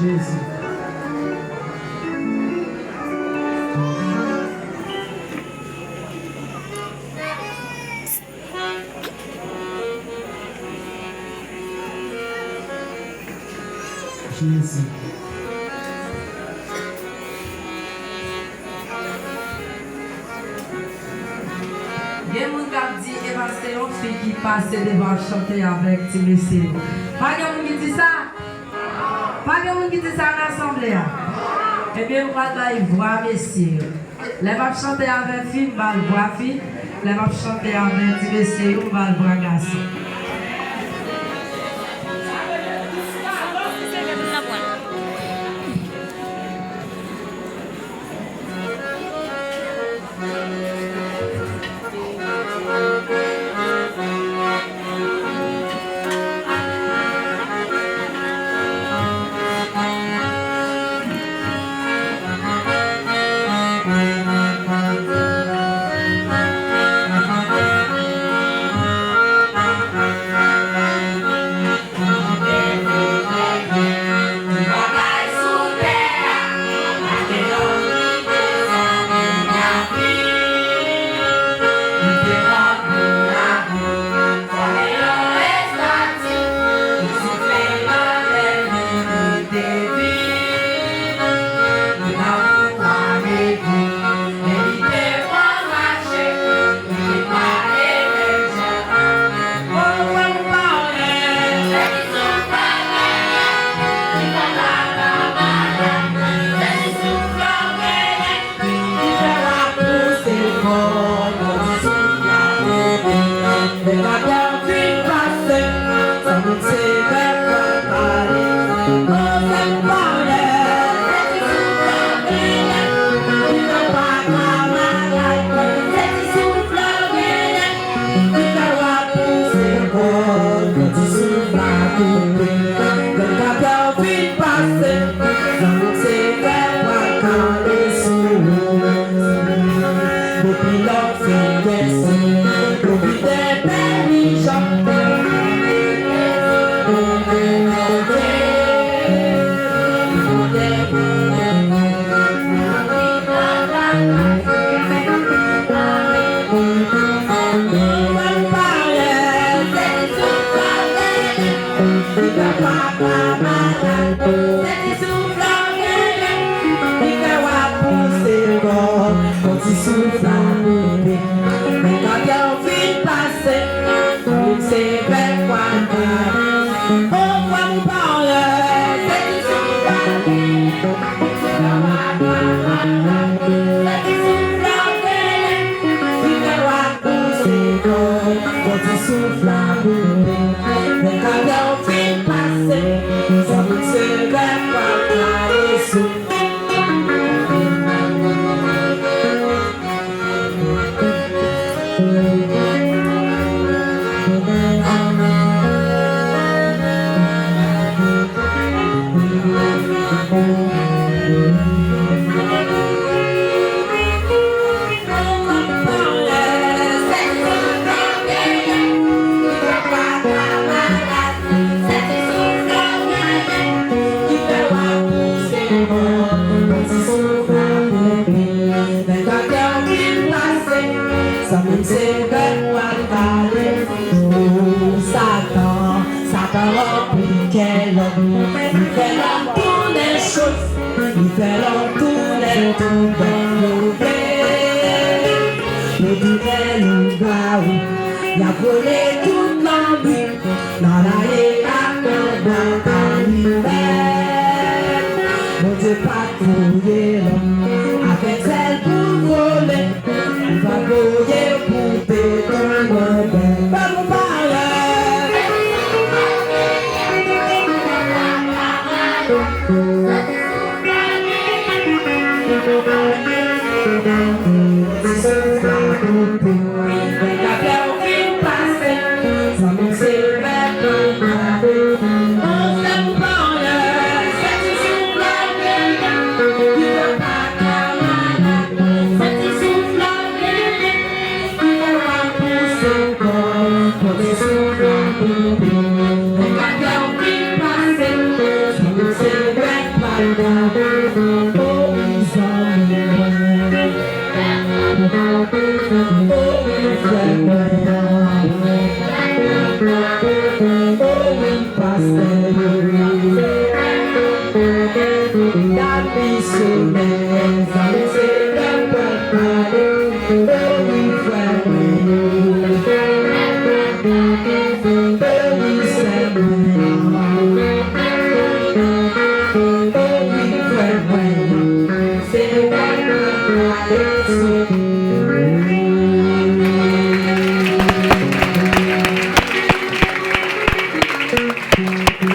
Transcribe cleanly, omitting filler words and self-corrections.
Jésus. Jésus. Il y a des gens qui disent que c'est une fille qui passe devant chanter avec ti messieurs. Pas de gens qui disent ça. Pas de gens qui disent ça en assemblée. Eh bien, on va aller voir messieurs. Les va chanter avec fille, on va le voir fille. Les va chanter avec ti messieurs, on va le voir garçon. Regarde au film passé, ça nous s'est That be so nice, I'm